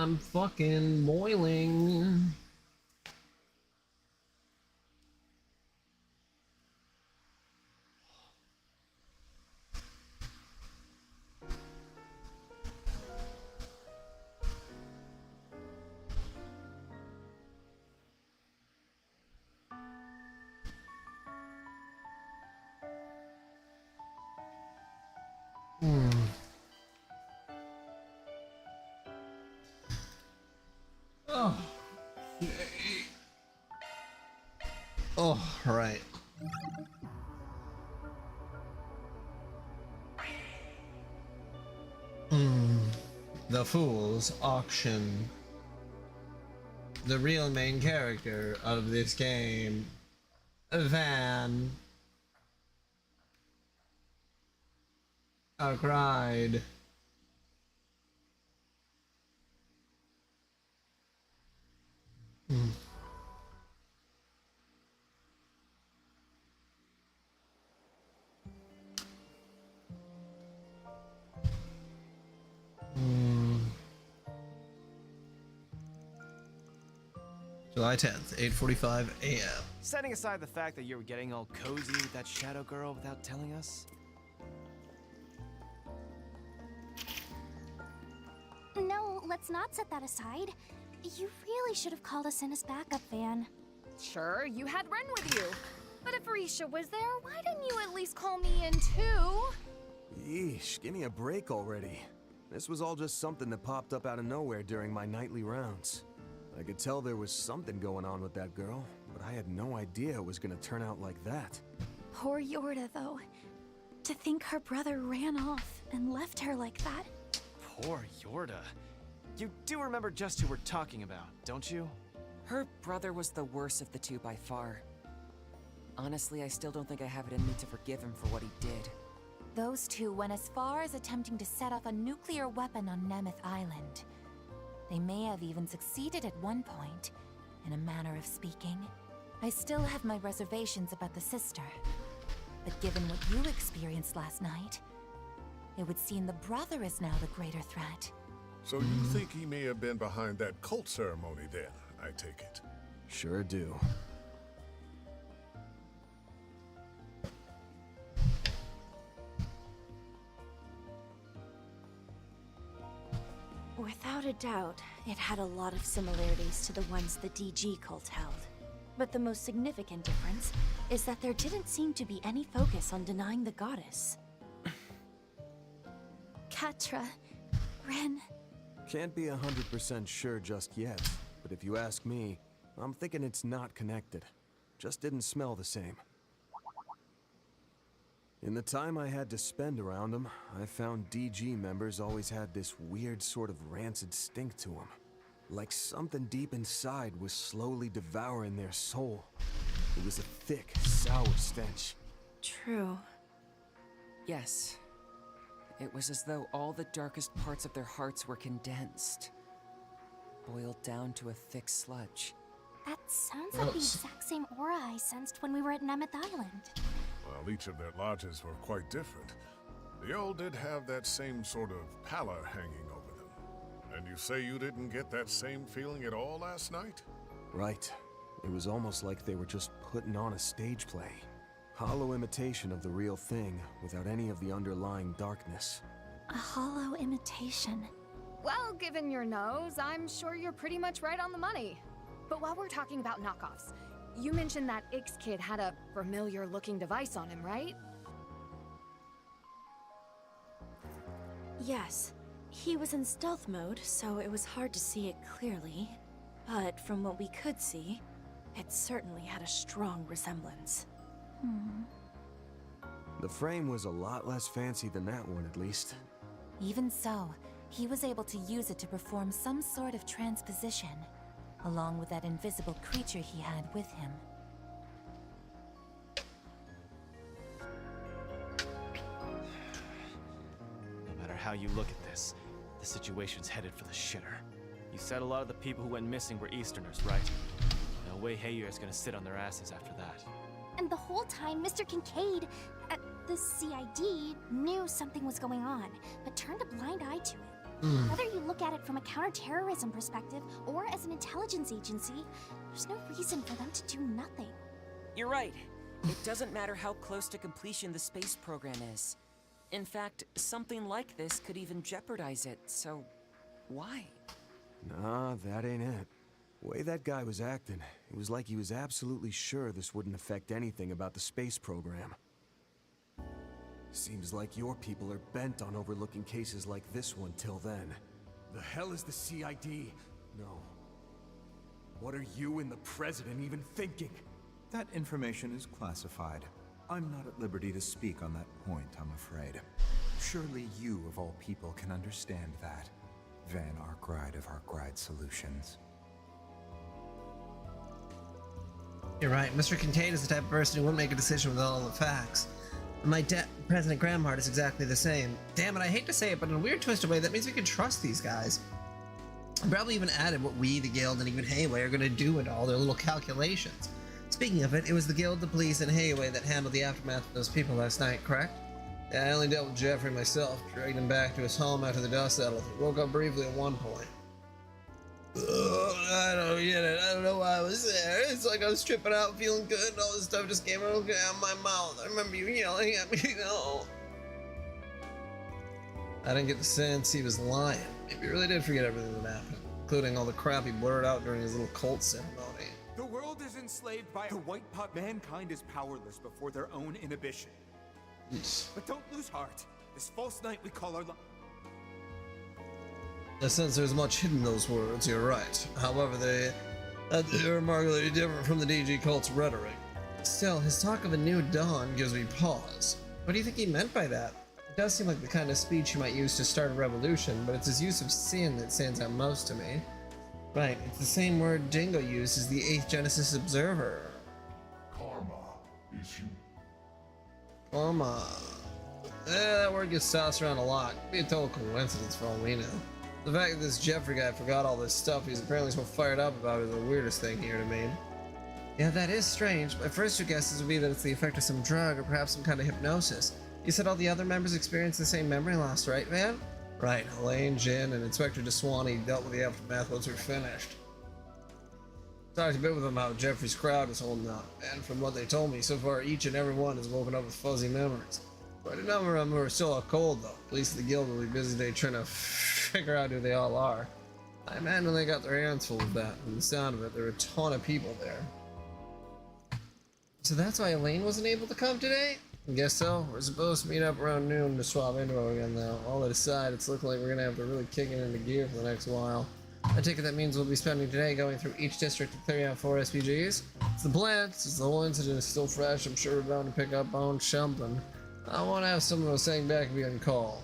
I'm fucking boiling. Oh. Oh, right. The Fool's Auction. The real main character of this game, Van. I cried. July 10th, 8:45 a.m. Setting aside the fact that you were getting all cozy with that shadow girl without telling us. No, let's not set that aside. You really should have called us in as backup, Van. Sure, you had Ren with you. But if Risha was there, why didn't you at least call me in too? Yeesh, give me a break already. This was all just something that popped up out of nowhere during my nightly rounds. I could tell there was something going on with that girl, but I had no idea it was gonna turn out like that. Poor Yorda, though. To think her brother ran off and left her like that. Poor Yorda. You do remember just who we're talking about, don't you? Her brother was the worst of the two by far. Honestly, I still don't think I have it in me to forgive him for what he did. Those two went as far as attempting to set off a nuclear weapon on Nemeth Island. They may have even succeeded at one point, in a manner of speaking. I still have my reservations about the sister. But given what you experienced last night, it would seem the brother is now the greater threat. So you think he may have been behind that cult ceremony then, I take it? Sure do. Without a doubt, it had a lot of similarities to the ones the DG cult held. But the most significant difference is that there didn't seem to be any focus on denying the goddess. Katra, Ren. Can't be 100% sure just yet, but if you ask me, I'm thinking it's not connected. Just didn't smell the same. In the time I had to spend around them, I found DG members always had this weird sort of rancid stink to them. Like something deep inside was slowly devouring their soul. It was a thick, sour stench. True. Yes. It was as though all the darkest parts of their hearts were condensed. Boiled down to a thick sludge. That sounds like the exact same aura I sensed when we were at Nemeth Island. Well, each of their lodges were quite different. They all did have that same sort of pallor hanging over them. And you say you didn't get that same feeling at all last night? Right. It was almost like they were just putting on a stage play. Hollow imitation of the real thing, without any of the underlying darkness. A hollow imitation. Well, given your nose, I'm sure you're pretty much right on the money. But while we're talking about knockoffs, you mentioned that Ix kid had a familiar-looking device on him, right? Yes. He was in stealth mode, so it was hard to see it clearly. But from what we could see, it certainly had a strong resemblance. The frame was a lot less fancy than that one, at least. Even so, he was able to use it to perform some sort of transposition, along with that invisible creature he had with him. No matter how you look at this, the situation's headed for the shitter. You said a lot of the people who went missing were Easterners, right? No way Heyward's gonna sit on their asses after that. And the whole time, Mr. Kincaid, at the CID, knew something was going on, but turned a blind eye to it. Whether you look look at it from a counterterrorism perspective or as an intelligence agency, there's no reason for them to do nothing. You're right. It doesn't matter how close to completion the space program is. In fact, something like this could even jeopardize it, so why? Nah, that ain't it. The way that guy was acting, it was like he was absolutely sure this wouldn't affect anything about the space program. Seems like your people are bent on overlooking cases like this one till then. The hell is the CID? No. What are you and the President even thinking? That information is classified. I'm not at liberty to speak on that point, I'm afraid. Surely you, of all people, can understand that. Van Arkwright of Arkwright Solutions. You're right. Mr. Kincaid is the type of person who wouldn't make a decision with all the facts. And my President Gramhart is exactly the same. Damn it, I hate to say it, but in a weird twisted way, that means we can trust these guys. I probably even added what we, the Guild, and even Hayway are going to do in all their little calculations. Speaking of it, it was the Guild, the police, and Hayway that handled the aftermath of those people last night, correct? Yeah, I only dealt with Jeffrey myself, dragged him back to his home after the dust settled. He woke up briefly at one point. I don't get it. I don't know why I was there. It's like I was tripping out, feeling good, and all this stuff just came out of my mouth. I remember you yelling at me, I didn't get the sense he was lying. Maybe he really did forget everything that happened, including all the crap he blurted out during his little cult ceremony. The world is enslaved by the white pot. Mankind is powerless before their own inhibition. But don't lose heart. This false night we call our life. In a sense, there's much hidden in those words, you're right. However, they're remarkably different from the DG cult's rhetoric. Still, his talk of a new dawn gives me pause. What do you think he meant by that? It does seem like the kind of speech you might use to start a revolution, but it's his use of sin that stands out most to me. Right, it's the same word Dingo used as the 8th Genesis Observer. Karma is you. Karma. That word gets tossed around a lot. Could be a total coincidence for all we know. The fact that this Jeffrey guy forgot all this stuff he's apparently so fired up about is the weirdest thing here to me. Yeah, that is strange. My first two guesses would be that it's the effect of some drug or perhaps some kind of hypnosis. You said all the other members experienced the same memory loss, right, Van? Right, Elaine, Jin, and Inspector DeSwanee dealt with the aftermath once we were finished. Talked a bit with them how Jeffrey's crowd is holding up, and from what they told me, so far each and every one has woken up with fuzzy memories. Quite a number of them are still out cold, though. Police of the Guild will be busy today trying to figure out who they all are. I imagine they got their hands full of that. From the sound of it, there are a ton of people there. So that's why Elaine wasn't able to come today? I guess so. We're supposed to meet up around noon to swap info again, though. All that aside, it's looking like we're gonna have to really kick it into gear for the next while. I take it that means we'll be spending today going through each district and clearing out 4 SPGs. It's the plan. Since the whole incident is still fresh, I'm sure we're bound to pick up on something. I want to have someone who's saying back and be on call.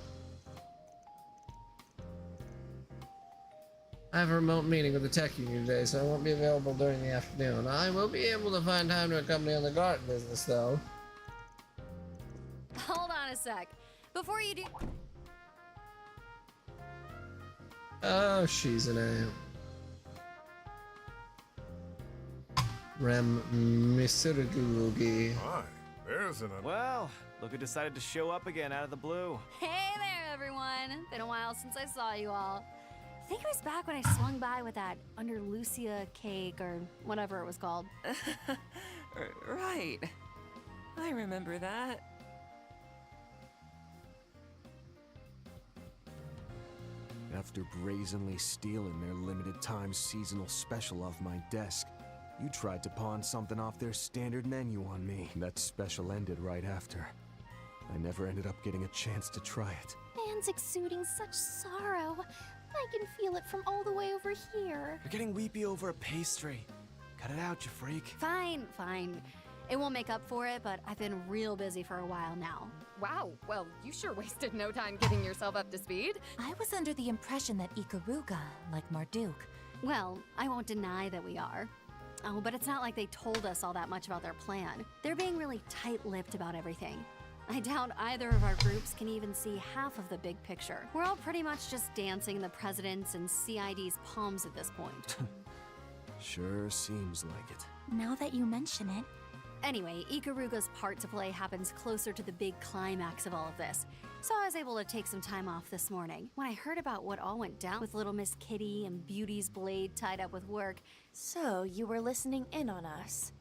I have a remote meeting with the tech union today, so I won't be available during the afternoon. I will be able to find time to accompany on the garden business, though. Hold on a sec. Before you do... Oh, she's an Rem Misirgugi. My, there's an... Well, look who decided to show up again out of the blue. Hey there, everyone. Been a while since I saw you all. I think it was back when I swung by with that Under Lucia cake or whatever it was called. Right. I remember that. After brazenly stealing their limited time seasonal special off my desk, you tried to pawn something off their standard menu on me. That special ended right after. I never ended up getting a chance to try it. Man's exuding such sorrow. I can feel it from all the way over here. You're getting weepy over a pastry. Cut it out, you freak. Fine, fine. It won't make up for it, but I've been real busy for a while now. Wow, well, you sure wasted no time getting yourself up to speed. I was under the impression that Ikaruga, like Marduk. Well, I won't deny that we are. Oh, but it's not like they told us all that much about their plan. They're being really tight-lipped about everything. I doubt either of our groups can even see half of the big picture. We're all pretty much just dancing in the President's and CID's palms at this point. Sure seems like it. Now that you mention it, Anyway, Ikaruga's part to play happens closer to the big climax of all of this, so I was able to take some time off this morning. When I heard about what all went down with little Miss Kitty and Beauty's blade tied up with work. So, you were listening in on us.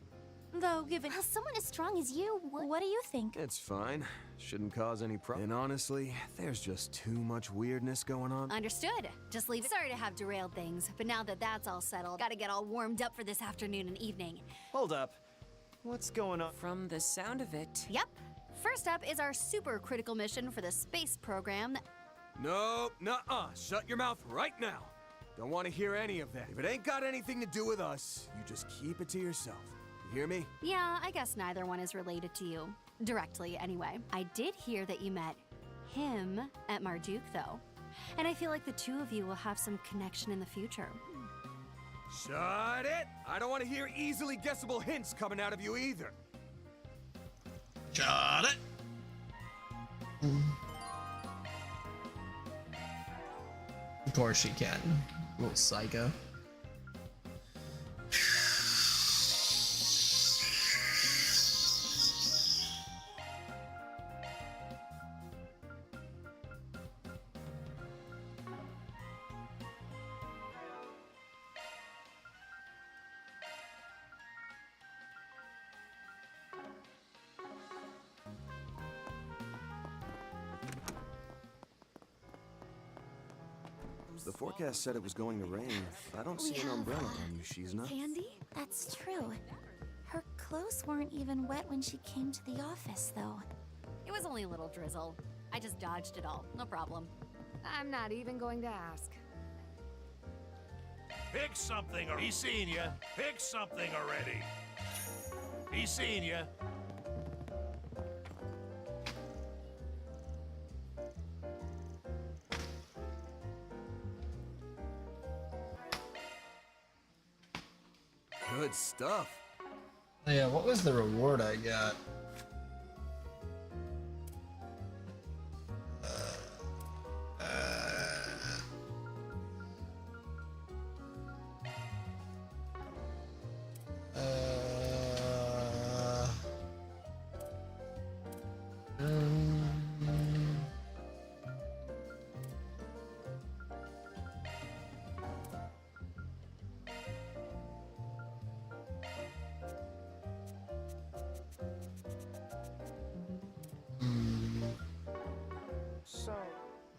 Though, given Someone as strong as you, what do you think? It's fine. Shouldn't cause any problem. And honestly, there's just too much weirdness going on. Understood. Just leave it. Sorry to have derailed things, but now that that's all settled, gotta get all warmed up for this afternoon and evening. Hold up. What's going on? From the sound of it. Yep. First up is our super critical mission for the space program. Nope, nuh-uh. Shut your mouth right now. Don't want to hear any of that. If it ain't got anything to do with us, you just keep it to yourself. You hear me? Yeah, I guess neither one is related to you. Directly, anyway. I did hear that you met him at Marduk, though. And I feel like the two of you will have some connection in the future. Shut it! I don't want to hear easily guessable hints coming out of you either. Got it. Of course she can. Little psycho. The forecast said it was going to rain. I don't see an umbrella on you, Shizna. Candy? That's true. Her clothes weren't even wet when she came to the office, though. It was only a little drizzle. I just dodged it all. No problem. I'm not even going to ask. Pick something or he's seen you. Pick something already. He's seen you. Good stuff. Yeah, what was the reward I got?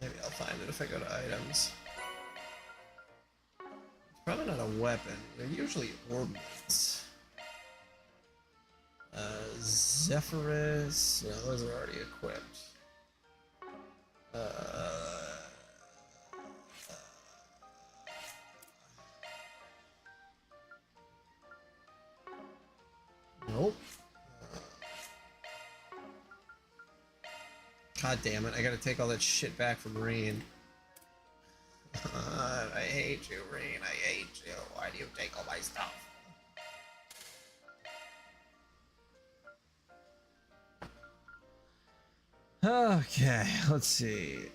Maybe I'll find it if I go to items. It's probably not a weapon. They're usually orbits. Zephyrus. No, those are already equipped. Nope. God damn it, I gotta take all that shit back from Reen. I hate you, Reen, I hate you. Why do you take all my stuff? Okay, let's see.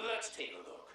Let's take a look.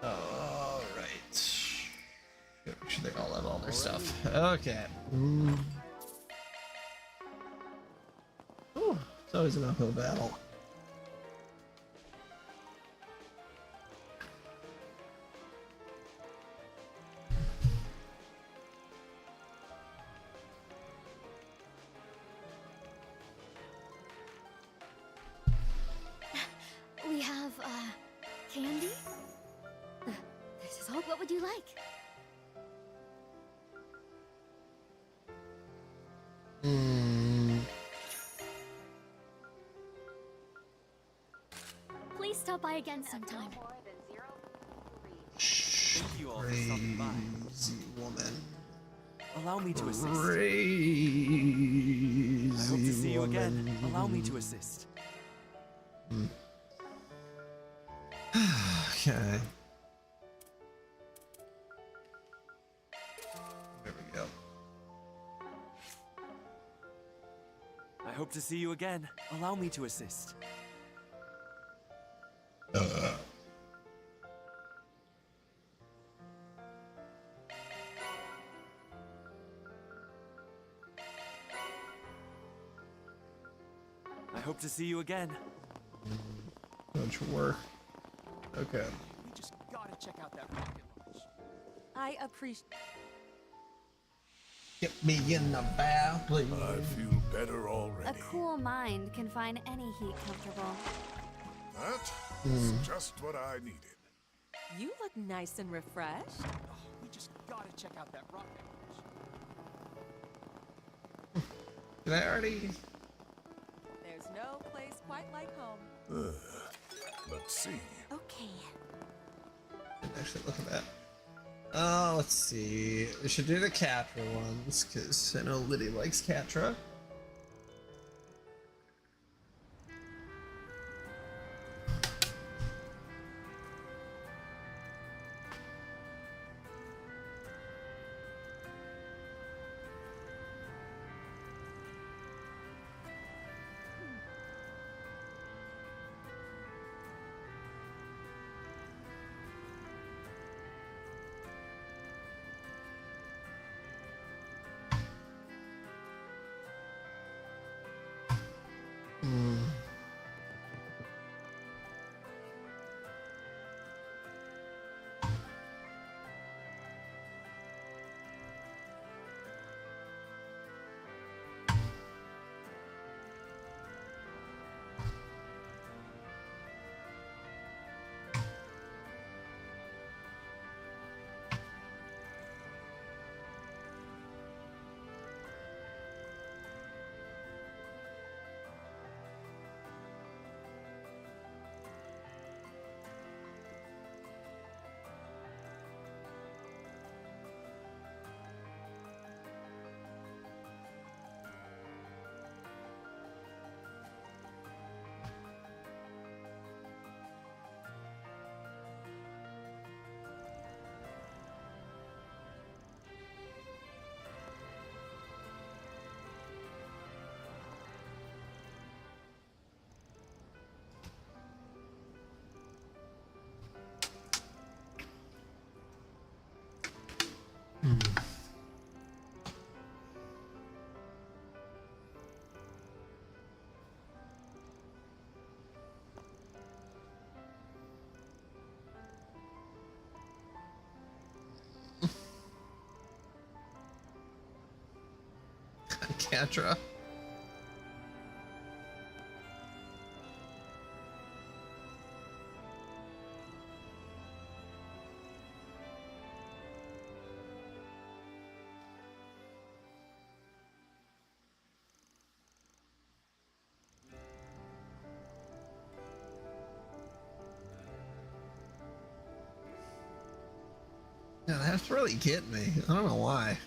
All right. Make sure they all have all their stuff. Okay. Ooh, it's always an uphill battle. We have, candy? This is all. What would you like? Please stop by again sometime. Thank you all for stopping by. Crazy woman. Allow me to assist. Crazy I hope to see you again. woman. Allow me to assist. Okay. There we go. I hope to see you again. Allow me to assist. I hope to see you again. Much work. Okay. We just gotta check out that rocket launch. I appreciate. Get me in the bath, please. I feel better already. A cool mind can find any heat comfortable. That is just what I needed. You look nice and refreshed. We just gotta check out that rocket launch. Did I already? There's no place quite like home. Let's see. Okay. Didn't actually look at that. Let's see. We should do the Catra ones, because I know Liddy likes Catra. Catra. Yeah, that's really getting me. I don't know why.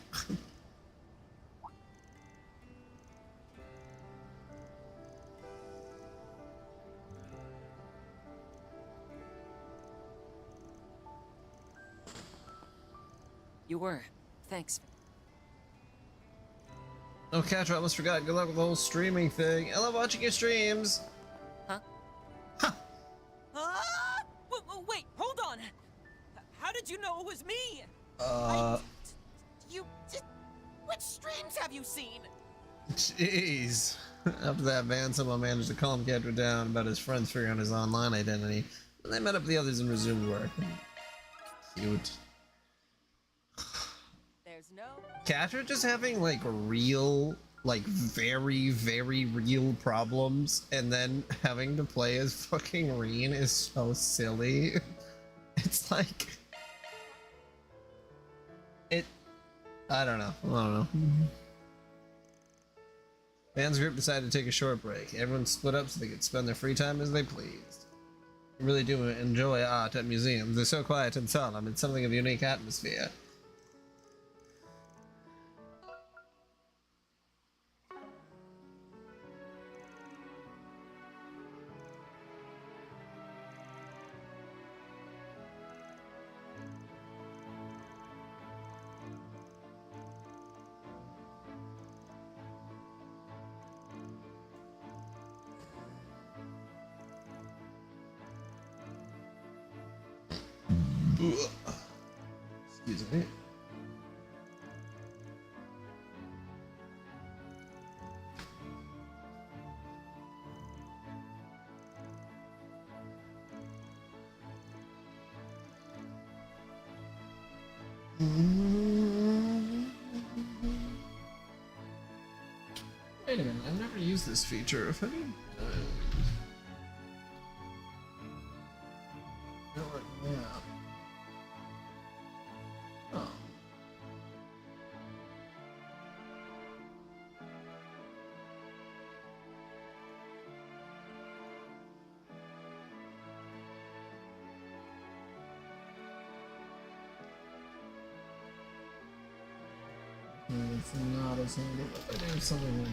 You were. Thanks. Oh, Catra, I almost forgot. Good luck with the whole streaming thing. I love watching your streams. Huh? Huh. Which streams have you seen? Jeez. After that, Van somehow managed to calm Kedra down about his friends figuring out his online identity. Then they met up with the others and resumed work. Cute. There's no... Kedra just having like real, like very, very real problems, and then having to play as fucking Reen is so silly. It's like... I don't know. Van's group decided to take a short break. Everyone split up so they could spend their free time as they pleased. I really do enjoy art at museums. They're so quiet and solemn. It's something of a unique atmosphere. Excuse me. Wait a minute, I've never used this feature. If any Oh. It's not as handy, but I do something like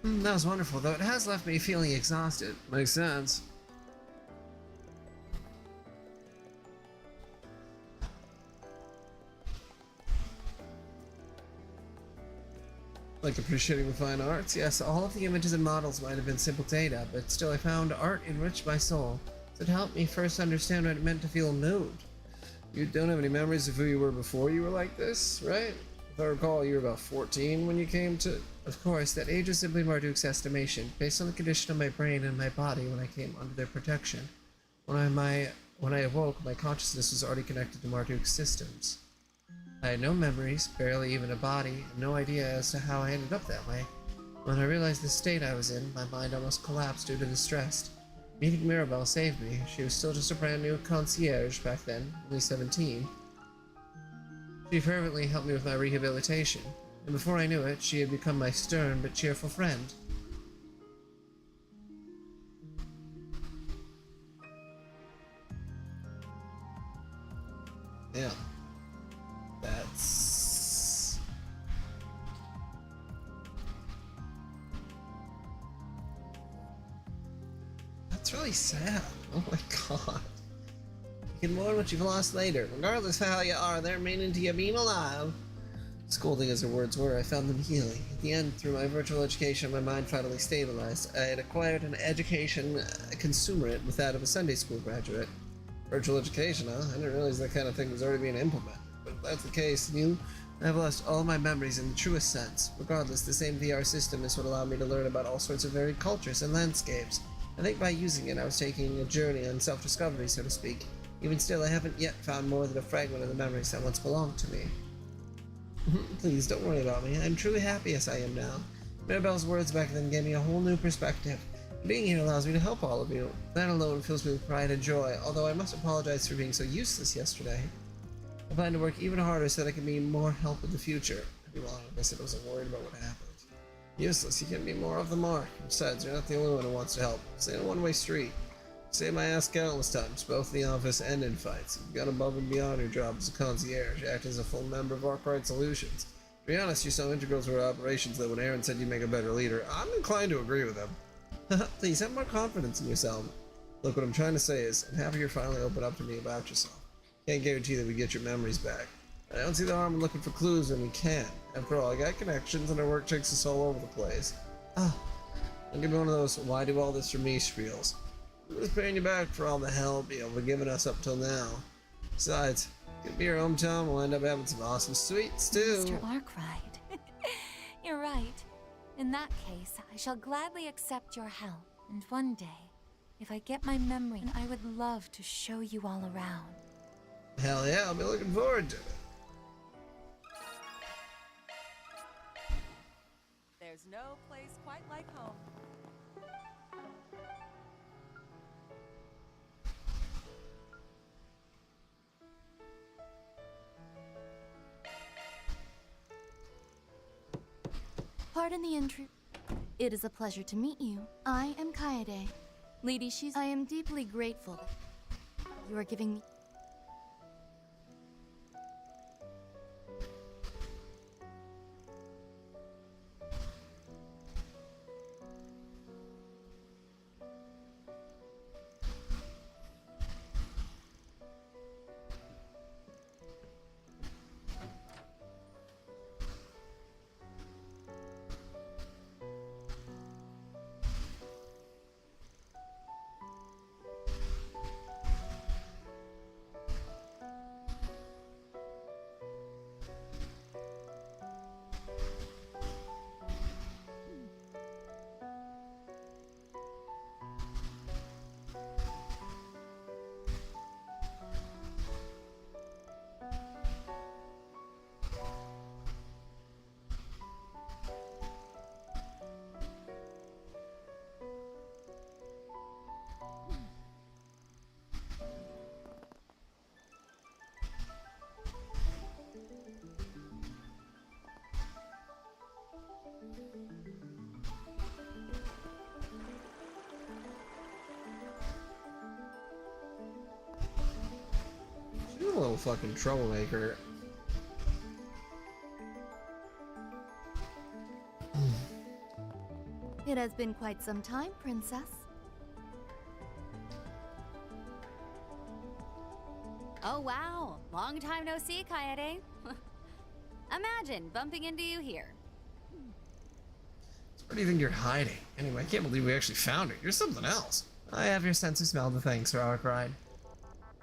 that was wonderful, though it has left me feeling exhausted. Makes sense. Like appreciating the fine arts? Yes, all of the images and models might have been simple data, but still I found art enriched my soul. It helped me first understand what it meant to feel moved. You don't have any memories of who you were before you were like this, right? If I recall, you were about 14 when you came to... Of course, that age was simply Marduk's estimation, based on the condition of my brain and my body when I came under their protection. When I awoke, my consciousness was already connected to Marduk's systems. I had no memories, barely even a body, and no idea as to how I ended up that way. When I realized the state I was in, my mind almost collapsed due to the stress. Meeting Mirabelle saved me. She was still just a brand new concierge back then, only 17. She fervently helped me with my rehabilitation, and before I knew it, she had become my stern but cheerful friend. Yeah. That's really sad. Oh my god. You can mourn what you've lost later. Regardless of how you are, they're meaning to you being alive. Scolding as her words were, I found them healing. At the end, through my virtual education, my mind finally stabilized. I had acquired an education consumerate with that of a Sunday school graduate. Virtual education, huh? I didn't realize that kind of thing was already being implemented. But if that's the case, I've lost all my memories in the truest sense. Regardless, the same VR system is what allowed me to learn about all sorts of varied cultures and landscapes. I think by using it, I was taking a journey on self-discovery, so to speak. Even still, I haven't yet found more than a fragment of the memories that once belonged to me. Please, don't worry about me. I'm truly happy as I am now. Mirabelle's words back then gave me a whole new perspective. Being here allows me to help all of you. That alone fills me with pride and joy, although I must apologize for being so useless yesterday. I plan to work even harder so that I can be more help in the future. I'd be wrong if I said I wasn't worried about what happened. Useless, you can be more of the mark. Besides, you're not the only one who wants to help. It's a one-way street. Saved my ass countless times, both in the office and in fights. You've gone above and beyond your job as a concierge, act as a full member of Arkwright Solutions. To be honest, you're so integral to our operations that when Aaron said you'd make a better leader, I'm inclined to agree with him. Please have more confidence in yourself. Look, what I'm trying to say is, I'm happy you're finally open up to me about yourself. Can't guarantee that we get your memories back. I don't see the harm in looking for clues when we can. After all, I got connections and our work takes us all over the place. Don't give me one of those why do all this for me spiels. I'm just paying you back for all the help you've given us up till now. Besides, could be your hometown, we'll end up having some awesome sweets too. Mr. Arkwright. You're right. In that case, I shall gladly accept your help. And one day, if I get my memory, I would love to show you all around. Hell yeah, I'll be looking forward to it. There's no place quite like home. Pardon the intrusion. It is a pleasure to meet you. I am Kaede. Lady Shizuka, I am deeply grateful that you are giving me... You're a little fucking troublemaker. It has been quite some time, Princess. Oh wow, long time no see, Kaede. Imagine bumping into you here. Where do you think you're hiding? Anyway, I can't believe we actually found her. You're something else. I have your sense of smell to thank, Sir Arkwright.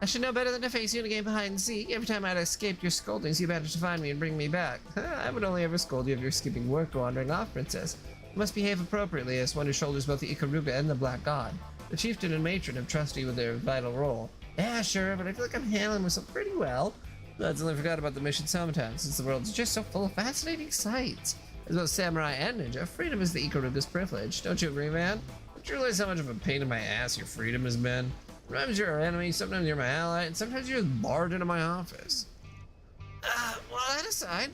I should know better than to face you in a game of hide and seek. Every time I'd escaped your scoldings, you managed to find me and bring me back. I would only ever scold you if you're skipping work or wandering off, Princess. You must behave appropriately as one who shoulders both the Ikaruga and the Black God. The chieftain and matron have trusted you with their vital role. Yeah, sure, but I feel like I'm handling myself pretty well. Let's only forgot about the mission sometimes, since the world's just so full of fascinating sights. As both samurai and ninja, freedom is the Ikaruga's privilege. Don't you agree, man? Don't you realize how much of a pain in my ass your freedom has been? Sometimes you're our enemy, sometimes you're my ally, and sometimes you're just barred into my office. Well, that aside,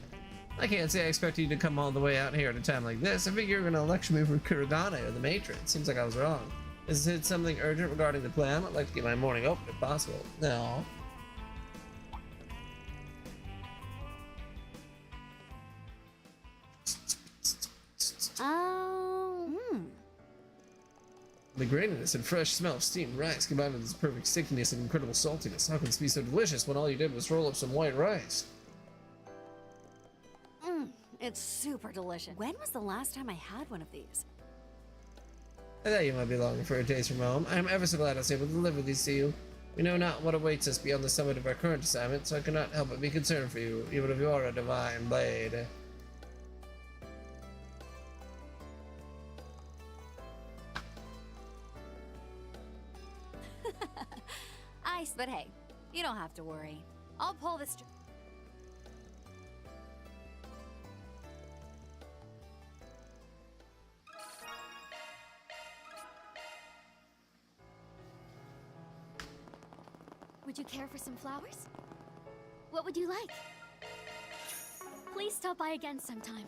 I can't say I expect you to come all the way out here at a time like this. I figure you're gonna lecture me for Kuragane or the matron. Seems like I was wrong. Is it something urgent regarding the plan? I'd like to get my morning open if possible. No. The graininess and fresh smell of steamed rice combined with its perfect stickiness and incredible saltiness. How can this be so delicious when all you did was roll up some white rice? It's super delicious. When was the last time I had one of these? I thought you might be longing for a taste from home. I am ever so glad I was able to deliver these to you. We know not what awaits us beyond the summit of our current assignment, so I cannot help but be concerned for you, even if you are a divine blade. Ice, but hey, you don't have to worry. I'll pull this. Would you care for some flowers? What would you like? Please stop by again sometime.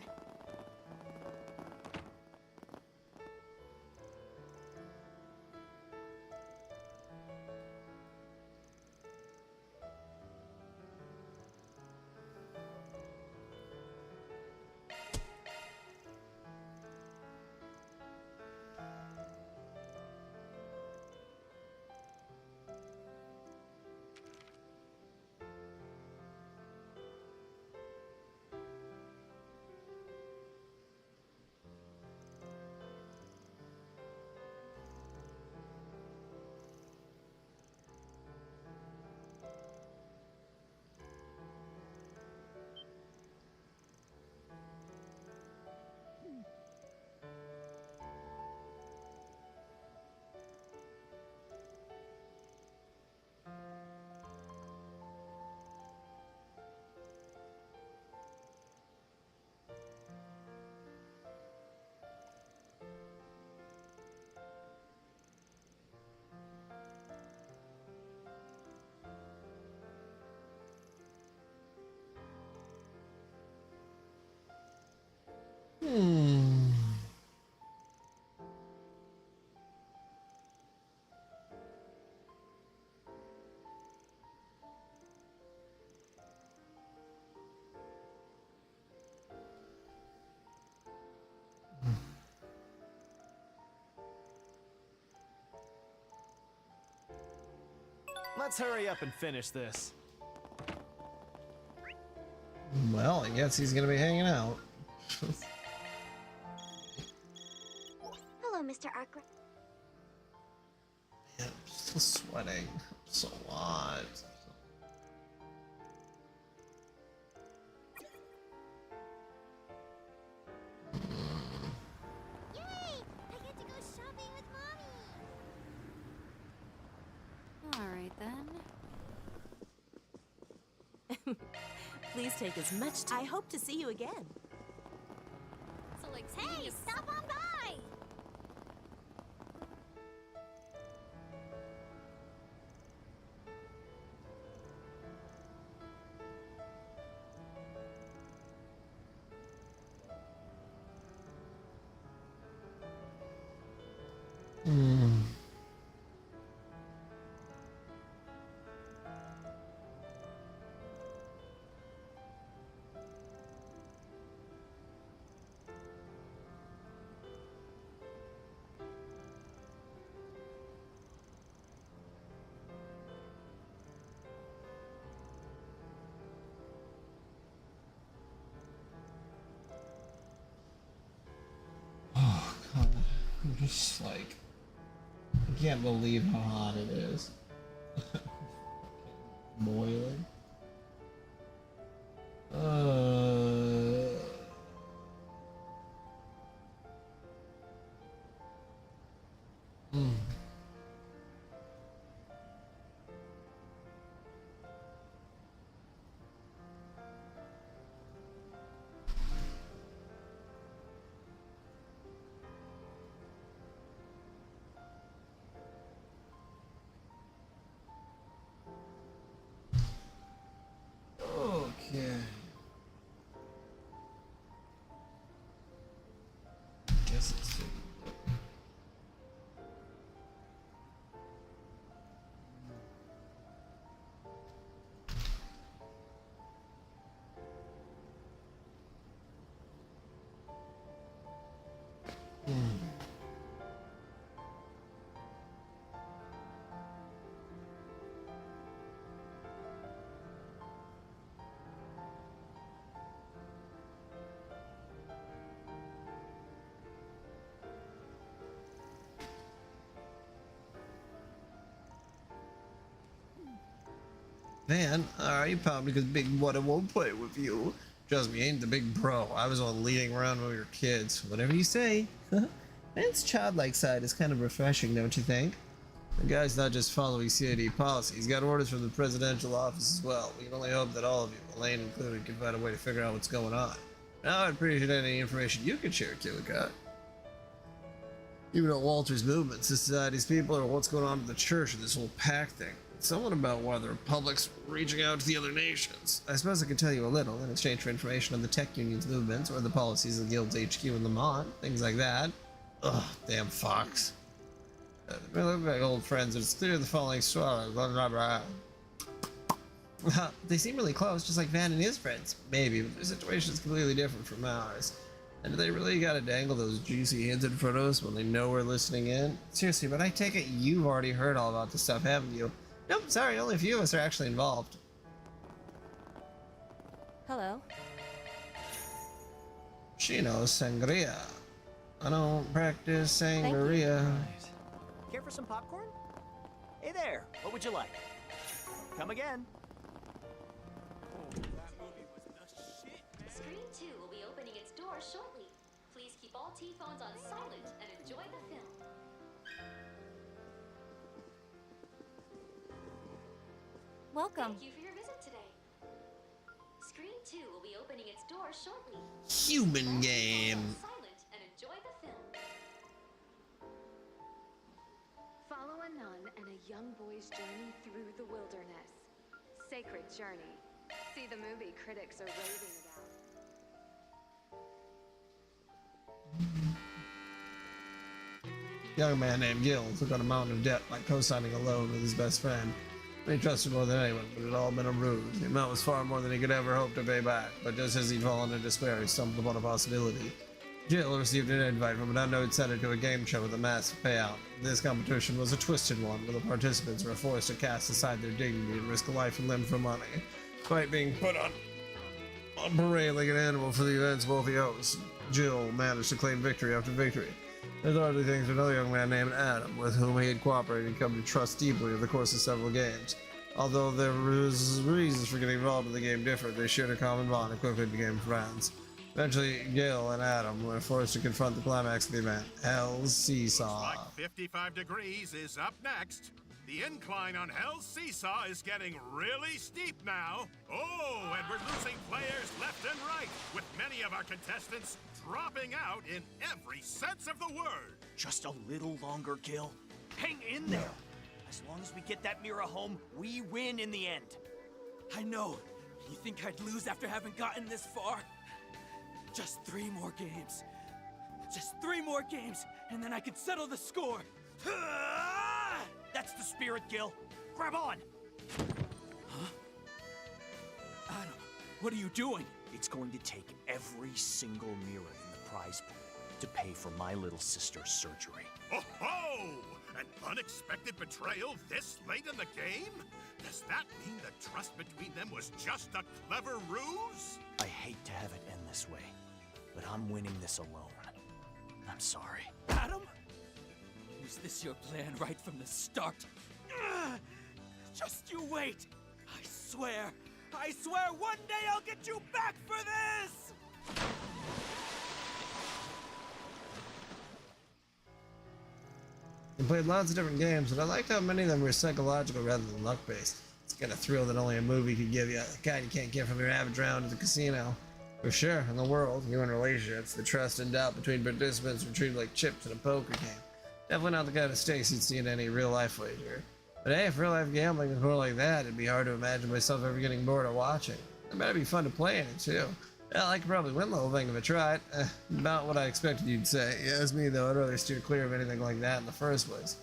Let's hurry up and finish this. Well, I guess he's gonna be hanging out. Hello, Mr. Arkwright. Man, I'm still sweating so hot. Yay! I get to go shopping with Mommy. All right then. Please take as much time. I hope to see you again. So like, Hey, stop on by! Oh god, I'm just like, I can't believe how hot it is. Boiling. Okay. Guess it's Van, you probably because Big Water won't play with you. Trust me, ain't the big bro. I was on leading around when we were kids. Whatever you say. Van's childlike side is kind of refreshing, don't you think? The guy's not just following CID policy. He's got orders from the presidential office as well. We can only hope that all of you, Elaine included, can find a way to figure out what's going on. Now I'd appreciate any information you could share, Killicott. Even though Walter's movement, society's people, or what's going on in the church and this whole pact thing. Somewhat about why the Republic's reaching out to the other nations. I suppose I can tell you a little in exchange for information on the tech union's movements or the policies of the Guild's HQ in Lamont, things like that. Ugh, damn Fox. They look like old friends, and it's clear the following story. They seem really close, just like Van and his friends. Maybe, but their situation's completely different from ours. And do they really gotta dangle those juicy hints in front of us when they know we're listening in? Seriously, but I take it you've already heard all about this stuff, haven't you? Nope, sorry, only a few of us are actually involved. Hello. She knows sangria. I don't practice sangria. Care for some popcorn? Hey there, what would you like? Come again. Screen 2 will be opening its doors shortly. Please keep all T-phones on silent and enjoy the film. Welcome. Thank you for your visit today. Screen 2 will be opening its doors shortly. Human game. Silent and enjoy the film. Follow a nun and a young boy's journey through the wilderness. Sacred Journey. See the movie critics are raving about. Young man named Gil took on a mountain of debt by co-signing a loan with his best friend. He trusted more than anyone, but it had all been a ruse. The amount was far more than he could ever hope to pay back, but just as he'd fallen into despair, he stumbled upon a possibility. Jill received an invite from an unknown senator to a game show with a massive payout. This competition was a twisted one, where the participants were forced to cast aside their dignity and risk a life and limb for money, despite being put on parade like an animal for the events both the hosts. Jill managed to claim victory after victory. There's hardly thanks to another young man named Adam, with whom he had cooperated and come to trust deeply over the course of several games. Although their reasons for getting involved in the game differed, they shared a common bond and quickly became friends. Eventually, Gil and Adam were forced to confront the climax of the event, Hell's Seesaw. Like 55 degrees is up next. The incline on Hell's Seesaw is getting really steep now. Oh, and we're losing players left and right, with many of our contestants dropping out in every sense of the word. Just a little longer, Gil. Hang in there. As long as we get that mirror home, we win in the end. I know. You think I'd lose after having gotten this far? Just 3 more games. Just 3 more games, and then I could settle the score. That's the spirit, Gil. Grab on. Huh? Adam, what are you doing? It's going to take every single mirror in the prize pool to pay for my little sister's surgery. Oh ho! An unexpected betrayal this late in the game? Does that mean the trust between them was just a clever ruse? I hate to have it end this way, but I'm winning this alone. I'm sorry. Adam? Was this your plan right from the start? Just you wait! I swear one day I'll get you back for this! We played lots of different games, and I liked how many of them were psychological rather than luck-based. It's got a thrill that only a movie could give you, the kind you can't get from your average round at the casino. For sure, in the world, human relationships, the trust and doubt between participants were treated like chips in a poker game. Definitely not the kind of stakes you'd see in any real-life wager. But hey, if real-life gambling was more like that, it'd be hard to imagine myself ever getting bored of watching. It better be fun to play in it, too. Well, I could probably win the whole thing if I tried. About what I expected you'd say. Yeah, it's me, though. I'd rather steer clear of anything like that in the first place.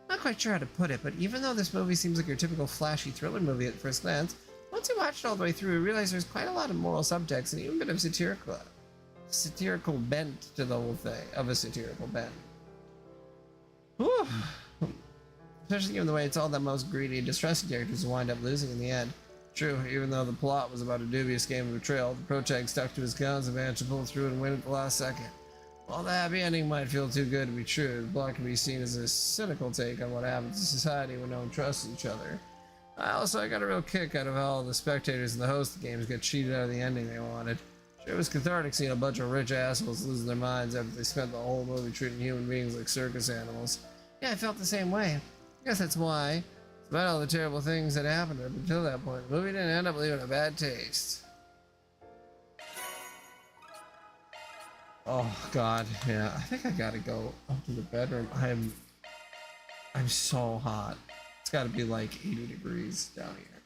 Not quite sure how to put it, but even though this movie seems like your typical flashy thriller movie at first glance, once you watch it all the way through, you realize there's quite a lot of moral subtext and even a bit of satirical bent to the whole thing. Of a satirical bent. Whew. Especially given the way it's all that most greedy and distressing characters will wind up losing in the end. True, even though the plot was about a dubious game of betrayal, the protag stuck to his guns and managed to pull through and win at the last second. While the happy ending might feel too good to be true, the plot can be seen as a cynical take on what happens in society when no one trusts each other. I got a real kick out of how all the spectators and the host of the games got cheated out of the ending they wanted. Sure, it was cathartic seeing a bunch of rich assholes losing their minds after they spent the whole movie treating human beings like circus animals. Yeah, I felt the same way. I guess that's why, despite all the terrible things that happened up until that point, the movie didn't end up leaving a bad taste. Oh god, yeah, I think I gotta go up to the bedroom. I'm so hot. It's gotta be like 80 degrees down here.